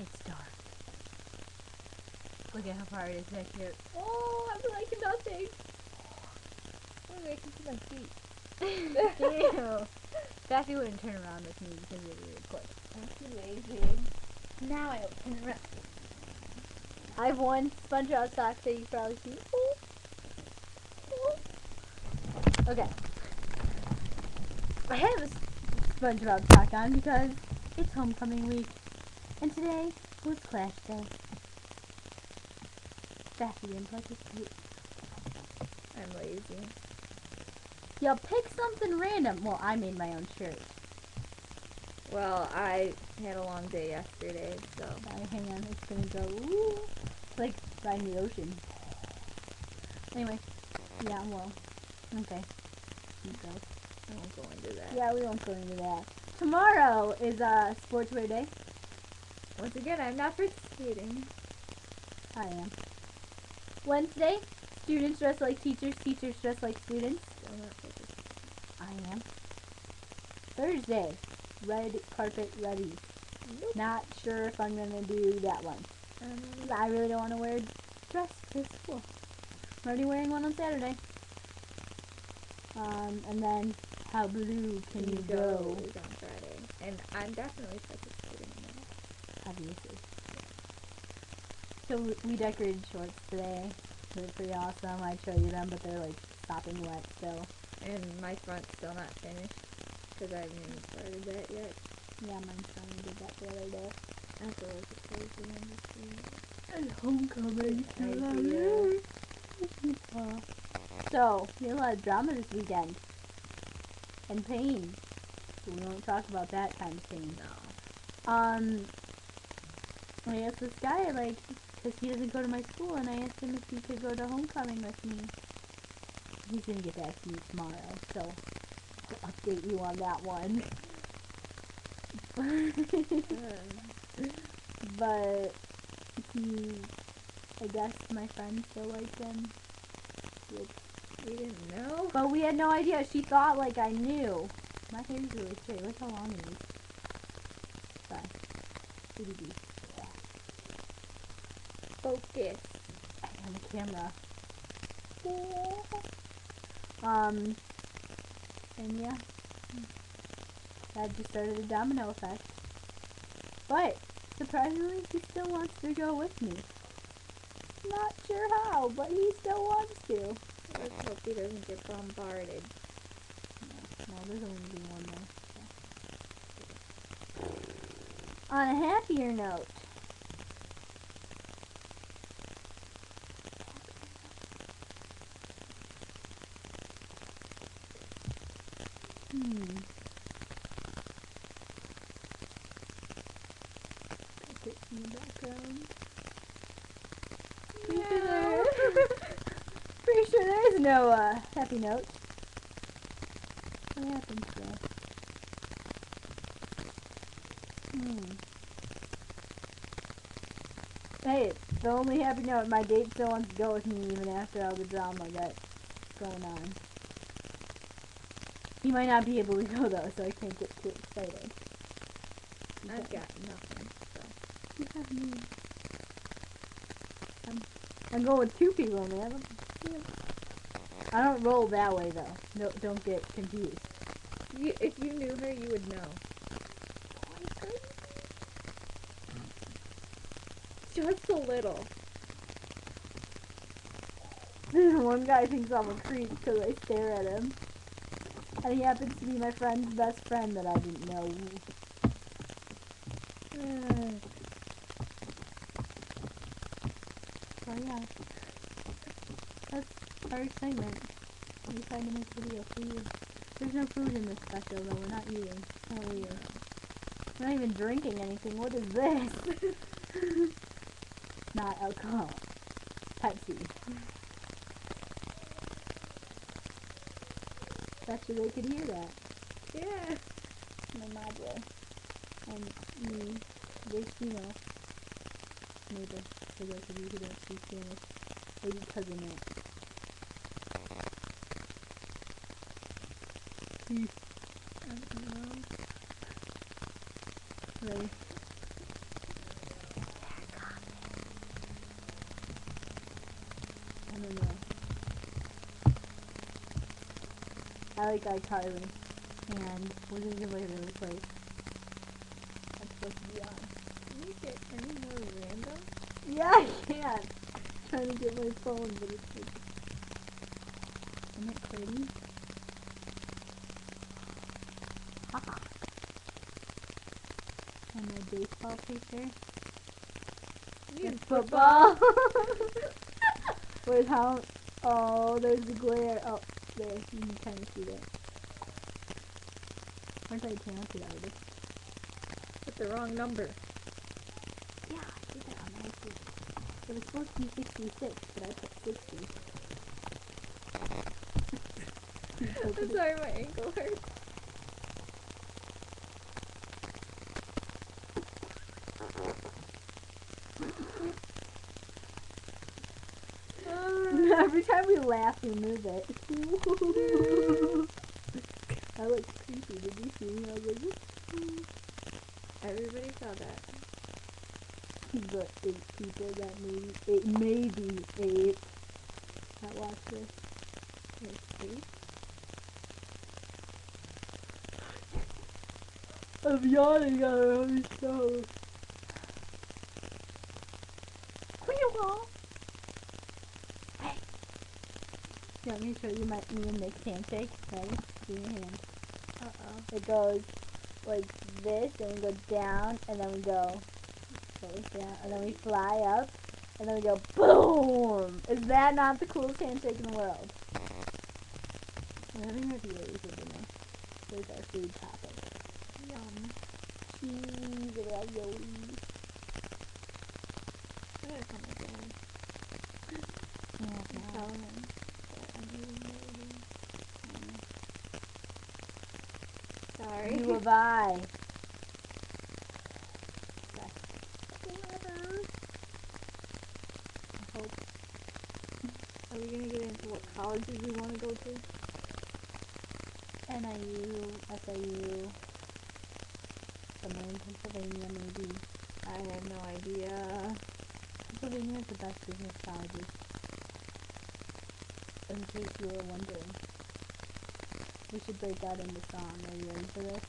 It's dark. Look at how far it is back here. Oh, I'm like nothing. Oh, I can see my feet. Ew. Sassy wouldn't turn around with me because it would quick. I'm too lazy. Now I will turn around. I have one SpongeBob sock that you probably see. Okay. I have a SpongeBob sock on because it's homecoming week. And today was class day. Sassy didn't participate. I'm lazy. Yeah, pick something random. Well, I made my own shirt. Well, I had a long day yesterday, so. Hang on, it's gonna go ooh, like by the ocean. Anyway, yeah, well, okay. Keep going. I won't go into that. Yeah, we won't go into that. Tomorrow is sportswear day. Once again, I'm not participating. I am. Wednesday, students dress like teachers, teachers dress like students. Still not participating. I am. Thursday, red carpet ready. Nope. Not sure if I'm gonna do that one. I really don't want to wear a dress to school. I'm already wearing one on Saturday. And then how blue can you go? Is on Friday, and I'm definitely participating in that. Obviously. So we decorated shorts today. They're pretty awesome. I'd show you them, but they're like sopping wet still. And my front's still not finished because I haven't even started that yet. Yeah, mine's trying to do that the other day. I have to look at crazy in between. And homecoming. Idea. So, we had a lot of drama this weekend. And pain. We won't talk about that kind of pain. No. I asked this guy, like, because he doesn't go to my school, and I asked him if he could go to homecoming with me. He's gonna get back to me tomorrow, so I'll update you on that one. But I guess my friend still liked him. We didn't know. But we had no idea. She thought like I knew. My hair's really straight. Look how long it is. Sorry. CBD. Focus. On the camera. And yeah. That just started a domino effect. But, surprisingly, he still wants to go with me. Not sure how, but he still wants to. Let's hope he doesn't get bombarded. No, there's only be one more. So. On a happier note. In the background. Pretty sure there is no happy note. What happened today? Hey, the only happy note, my date still wants to go with me even after all the drama that's going on. He might not be able to go though, so I can't get too excited. I've got nothing. So. You have me. I'm going with 2 people, man. I don't roll that way though. No, don't get confused. If you knew her, you would know. Just a little. This one guy thinks I'm a creep because I stare at him. And he happens to be my friend's best friend that I didn't know. So yeah. That's our excitement. We're trying to make a video for you. There's no food in this special though, we're not eating. How are you? We're not even drinking anything. What is this? Not alcohol. Pepsi. Bet you they could hear that. Yeah. My madre. And me. Vecino. Neighbor. For those of you who don't speak Spanish. Maybe cousin it. I don't know. Ready? I like iCarly. And we're gonna give away really place. That's supposed to be on. Can you get any more random? Yeah, I can. Trying to get my phone, but it's like, isn't it pretty? Haha. And my baseball picture. You It's football. Wait, how? Oh, there's the glare. Oh, there. You can kind of see that. Where's that talented artist? Put the wrong number. Yeah, I did that on my too. It was supposed to be 66, but I put 60. I'm sorry, my ankle hurts. Every time we laugh, we move it. That looks creepy. Did you see me? I was like, Everybody saw that. the 8 people that maybe 8 that watch this. There's 8. I'm yawning on our own show. You want me to show you my Nick's handshake? Ready? Give me your hand. It goes like this, and we go down, and then we go down, and then we fly up, and then we go boom! Is that not the coolest handshake in the world? We're having raviolis for dinner. There's our food topic. Yum. Cheese and raviolis. I gotta call my dad. Yeah, And tell him that I'm eating maybe. Sorry. You have I. Whatever. I hope. Are we gonna get into what colleges we want to go to? NIU, SIU, somewhere in Pennsylvania maybe. I have no idea. Pennsylvania is the best business colleges. In case you were wondering. We should break out into song. Are you ready for this?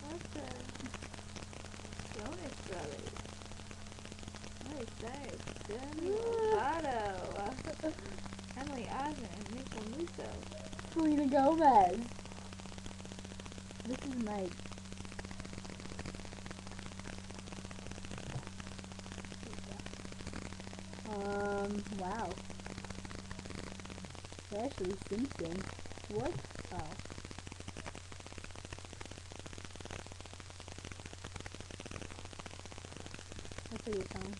What's the Jonas Brothers? What is that? Demi Lovato. Emily Osment and Nick Musso. Selena Gomez. This is my. Wow. They're actually Simpsons. What? Oh. That's a good song.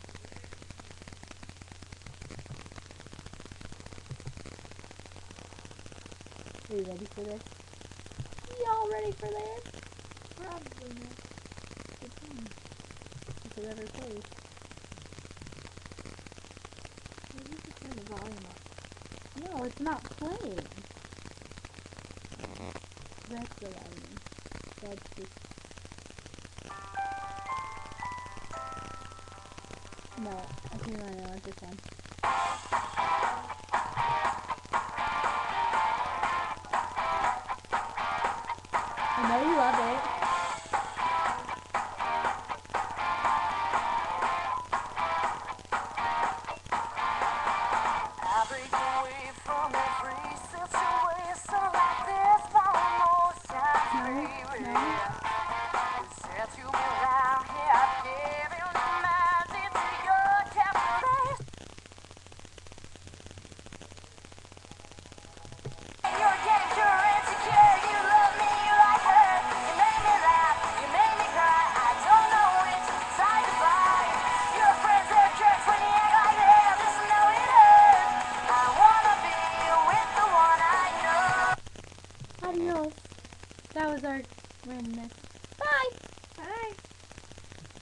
Are you ready for this? Y'all ready for this? Probably not. Good song. If it ever plays. Maybe just turn the volume up. No, it's not playing. That's what I mean. That's just. No, I think I want this one. I know you love it.